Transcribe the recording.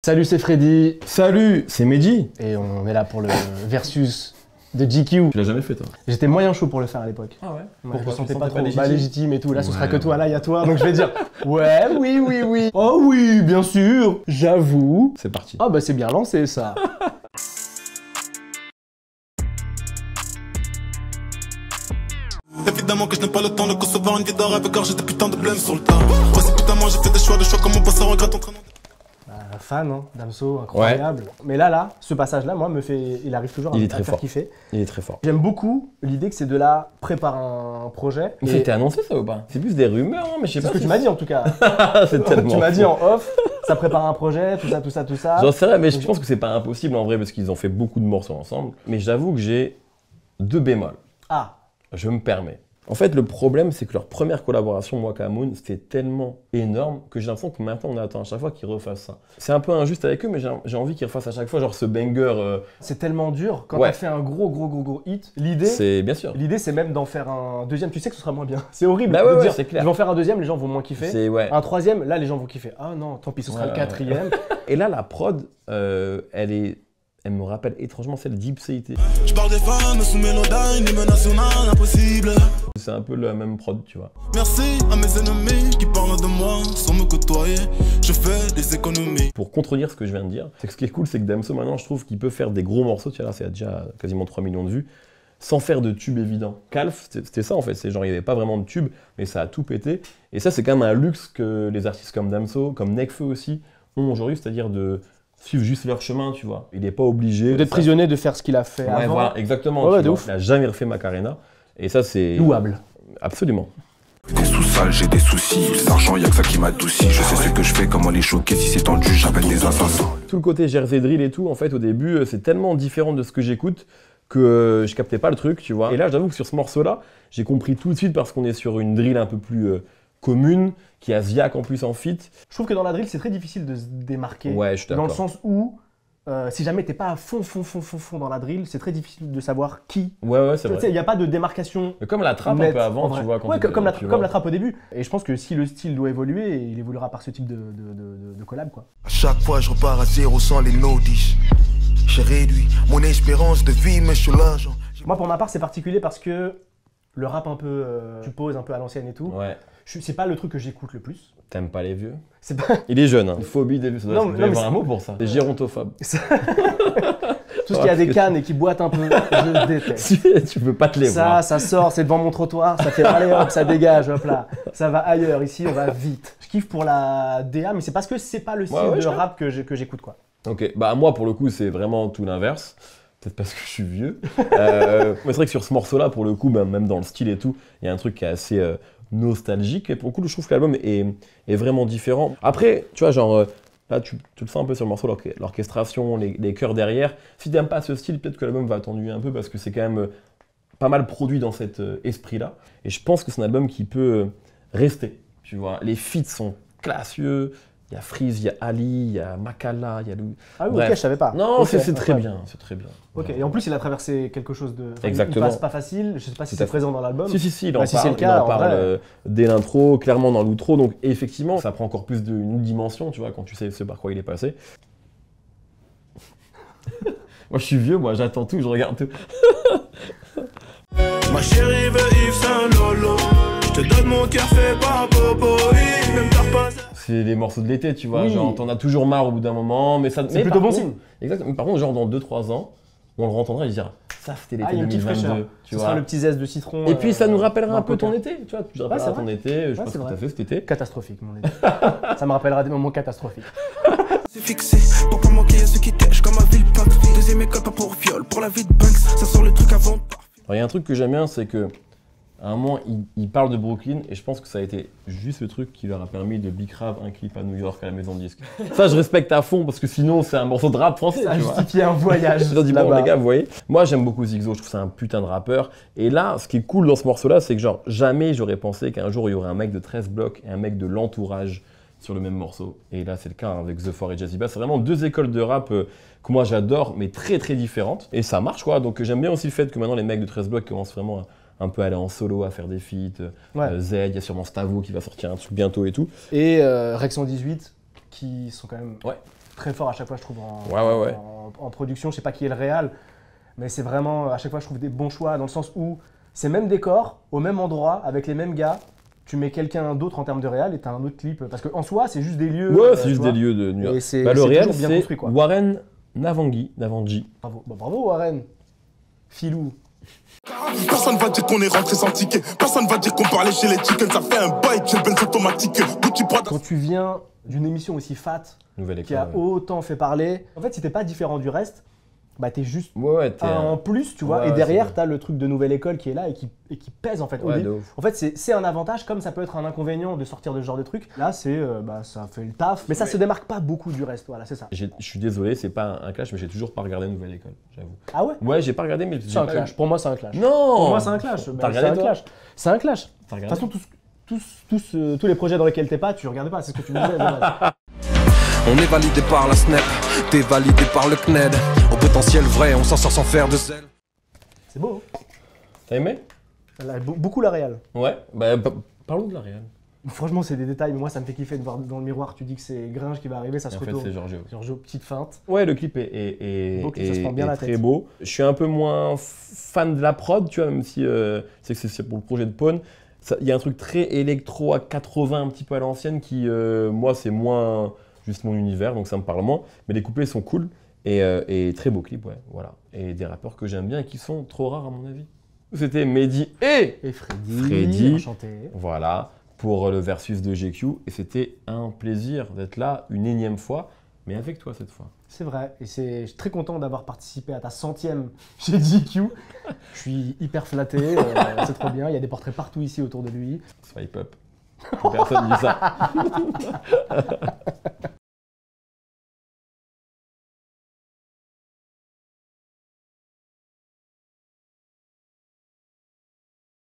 Salut, c'est Freddy. Salut, c'est Mehdi. Et on est là pour le versus de GQ. Tu l'as jamais fait toi? J'étais moyen chaud pour le faire à l'époque. Ah ouais? Pourquoi? Je me sentais pas trop légitime, légitime et tout. Là, ce sera que toi, ouais. là, il y a toi. Donc je vais dire ouais, oui. Oh oui, bien sûr, j'avoue. C'est parti. Ah bah c'est bien lancé ça. Évidemment que je n'ai pas le temps de concevoir une vie de rêve car j'ai des putains de blême sur le tas. Voici putain moi j'ai fait des choix comme mon passé regrette en train de... Fan, hein, Damso, incroyable. Ouais. Mais là, ce passage-là, moi, il arrive toujours à me faire kiffer. Il est très fort. J'aime beaucoup l'idée que c'est de là préparer un projet. Mais c'était annoncé ça ou pas? C'est plus des rumeurs, hein, mais je sais pas. C'est ce que tu m'as dit en tout cas. C'est tellement. Tu m'as dit en off, ça prépare un projet, tout ça. J'en sais rien, mais je pense que c'est pas impossible en vrai parce qu'ils ont fait beaucoup de morceaux ensemble. Mais j'avoue que j'ai deux bémols. Ah. Je me permets. En fait, le problème, c'est que leur première collaboration, moi, Kamoun, c'était tellement énorme que j'ai l'impression que maintenant, on attend à chaque fois qu'ils refassent ça. C'est un peu injuste avec eux, mais j'ai envie qu'ils refassent à chaque fois, genre ce banger. C'est tellement dur. Quand ouais. t'as fait un gros hit, l'idée, c'est bien sûr. L'idée, c'est même d'en faire un deuxième. Tu sais que ce sera moins bien. C'est horrible bah de ouais, dire, c'est clair. je vais en faire un deuxième, les gens vont moins kiffer. Ouais. Un troisième, là, les gens vont kiffer. Ah non, tant pis, ce sera le quatrième. Et là, la prod, elle me rappelle étrangement celle d'Ipséité. Je parle des femmes sous Mélodyne, l'hymne national impossible. C'est un peu la même prod, tu vois. Merci à mes ennemis qui parlent de moi sans me côtoyer. Je fais des économies. Pour contredire ce que je viens de dire, c'est que ce qui est cool, c'est que Damso maintenant, je trouve qu'il peut faire des gros morceaux. Tu vois, là, c'est déjà quasiment 3 millions de vues, sans faire de tube évident. Calf, c'était ça en fait. C'est genre, il n'y avait pas vraiment de tube, mais ça a tout pété. Et ça, c'est quand même un luxe que les artistes comme Damso, comme Nekfeu aussi, ont aujourd'hui, c'est-à-dire de suivre juste leur chemin, tu vois. Il n'est pas obligé d'être prisonnier de faire ce qu'il a fait ouais, avant. Voilà, exactement. Ouais, il n'a jamais refait Macarena. Et ça, c'est louable. Absolument. Des sous-sales, j'ai des soucis. L'argent, y'a que ça qui m'adoucit. Je sais ce que je fais, comment les choquer. Si c'est tendu, j'appelle des assassins. Tout le côté Jersey Drill et tout, en fait, au début, c'est tellement différent de ce que j'écoute que je captais pas le truc, tu vois. Et là, j'avoue que sur ce morceau-là, j'ai compris tout de suite parce qu'on est sur une drill un peu plus commune, qui a Ziak en plus en feat. Je trouve que dans la drill, c'est très difficile de se démarquer. Ouais, je suis d'accord. Dans le sens où, si jamais t'es pas à fond dans la drill, c'est très difficile de savoir qui. Ouais, c'est vrai. Il n'y a pas de démarcation. Mais comme la trappe un peu avant, tu vois. Ouais, comme la trappe au début. Et je pense que si le style doit évoluer, il évoluera par ce type de collab, quoi. À chaque fois, je repars à zéro sans les notices. J'ai réduit mon espérance de vie, mais je suis l'argent. Moi, pour ma part, c'est particulier parce que le rap un peu, tu poses un peu à l'ancienne et tout. Ouais. C'est pas le truc que j'écoute le plus. T'aimes pas les vieux? C'est pas... Il est jeune, hein. Une phobie des vieux, ça doit avoir un mot pour ça. C'est gérontophobe. Tout ce qui a des cannes et qui boite un peu, je déteste. Tu peux pas te les voir. Ça sort, c'est devant mon trottoir, ça fait allez hop, ça dégage, hop là. Ça va ailleurs, ici on va vite. Je kiffe pour la DA, mais c'est parce que c'est pas le style de rap que j'écoute, quoi. Ok, bah moi pour le coup c'est vraiment tout l'inverse. Peut-être parce que je suis vieux. Mais c'est vrai que sur ce morceau-là, pour le coup, bah, même dans le style et tout, il y a un truc qui est assez nostalgique. Et pour le coup, je trouve que l'album est vraiment différent. Après, tu vois, genre, là, tu le sens un peu sur le morceau, l'orchestration, les chœurs derrière. Si t'aimes pas ce style, peut-être que l'album va t'ennuyer un peu parce que c'est quand même pas mal produit dans cet esprit-là. Et je pense que c'est un album qui peut rester, tu vois. Les feats sont classieux. Il y a Freeze, il y a Ali, il y a Makala, il y a Lou. Ah oui, ok, je savais pas. Non, okay, c'est très bien, c'est très bien. Ok, et en plus il a traversé quelque chose de... Exactement. Une passe pas facile, je sais pas si c'est présent dans l'album. Si, il en parle dès l'intro, clairement dans l'outro, donc effectivement, ça prend encore plus d'une dimension, tu vois, quand tu sais ce par quoi il est passé. Moi je suis vieux, moi j'attends tout, je regarde tout. Ma chérie veut Yves Saint Lolo. Je te donne mon cœur fait par Bobo. C'est les morceaux de l'été, tu vois, genre t'en as toujours marre au bout d'un moment, mais ça... C'est plutôt bon signe. Exactement, mais par contre, genre dans 2-3 ans, on le rentendra et il dira ça c'était l'été 2022, tu vois. Ce sera le petit zeste de citron. Et puis ça nous rappellera un peu ton été, tu vois, tu te rappelleras ton été, je sais pas ce que t'as fait cet été. Catastrophique mon été. Ça me rappellera des moments catastrophiques. C'est fixé, pour pas manquer à ceux qui tèchent comme un Villepinte. Deuxième école, pas pour viol, pour la vie de Banks, ça sort le truc avant. Il y a un truc que j'aime bien, c'est que à un moment, il parle de Brooklyn et je pense que ça a été juste le truc qui leur a permis de bicrave un clip à New York à la maison de disque. Ça, je respecte à fond parce que sinon, c'est un morceau de rap français. Ça a justifié un voyage. Je leur dis, bon, les gars, vous voyez, moi, j'aime beaucoup Zigzo, je trouve que c'est un putain de rappeur. Et là, ce qui est cool dans ce morceau-là, c'est que genre, jamais j'aurais pensé qu'un jour, il y aurait un mec de 13 blocs et un mec de l'entourage sur le même morceau. Et là, c'est le cas avec The Four et Jazzy Bass. C'est vraiment deux écoles de rap que moi, j'adore, mais très, très différentes. Et ça marche, quoi. Donc, j'aime bien aussi le fait que maintenant, les mecs de 13 blocs commencent vraiment un peu aller en solo, à faire des feats. Z, il y a sûrement Stavo qui va sortir un truc bientôt et tout. Et Rex 118 qui sont quand même très fort à chaque fois, je trouve, Ouais. en production. Je sais pas qui est le réal, mais c'est vraiment, à chaque fois, je trouve des bons choix dans le sens où c'est même décor, au même endroit, avec les mêmes gars. Tu mets quelqu'un d'autre en termes de réal et t'as un autre clip. Parce qu'en soi, c'est juste des lieux. Ouais, c'est juste des lieux de New York. Et le réal, toujours bien c'est construit, quoi. Warren Navangui. Bravo, bravo Warren. Filou. Personne va dire qu'on est rentré sans ticket. Personne va dire qu'on parlait chez les chickens. Ça fait un bail, j'ai le Benz automatique. Quand tu viens d'une émission aussi fat, qui a autant fait parler, en fait, si t'es pas différent du reste, bah t'es juste en plus, tu vois. Et derrière, t'as le truc de nouvelle école qui est là et qui pèse en fait. En fait, c'est un avantage comme ça peut être un inconvénient de sortir de ce genre de truc. Là, c'est ça fait le taf, mais ça se démarque pas beaucoup du reste. Voilà, c'est ça. Je suis désolé, c'est pas un clash, mais j'ai toujours pas regardé Nouvelle École, j'avoue. Ah ouais? Ouais, j'ai pas regardé, mais c'est un clash. Pour moi, c'est un clash. Non. Pour moi, c'est un clash. T'as regardé toi? C'est un clash. De toute façon, tous les projets dans lesquels t'es pas, tu regardais pas. C'est ce que tu me disais. On est validé par la Snap, t'es validé par le CNED. Au potentiel vrai, on s'en sort sans faire de zèle. C'est beau. T'as aimé? Beaucoup la réal. Ouais, parlons de la réal. Franchement, c'est des détails, mais moi ça me fait kiffer de voir dans le miroir. Tu dis que c'est Gringe qui va arriver, ça se retourne. En fait, c'est Giorgio. Giorgio, petite feinte. Ouais, le clip est ça se prend bien la très tête. beau. Je suis un peu moins fan de la prod, tu vois, même si c'est pour le projet de Pawn. Il y a un truc très électro à 80, un petit peu à l'ancienne, qui, moi, c'est moins juste mon univers, donc ça me parle moins. Mais les couplets sont cool et très beau clip, ouais, voilà. Et des rappeurs que j'aime bien et qui sont trop rares à mon avis. C'était Mehdi et Freddy. Enchanté. Voilà, pour le versus de GQ. Et c'était un plaisir d'être là une énième fois, mais avec toi cette fois. C'est vrai, et je suis très content d'avoir participé à ta 100e chez GQ. Je suis hyper flatté, c'est trop bien. Il y a des portraits partout ici autour de lui. Swipe up. Personne dit ça.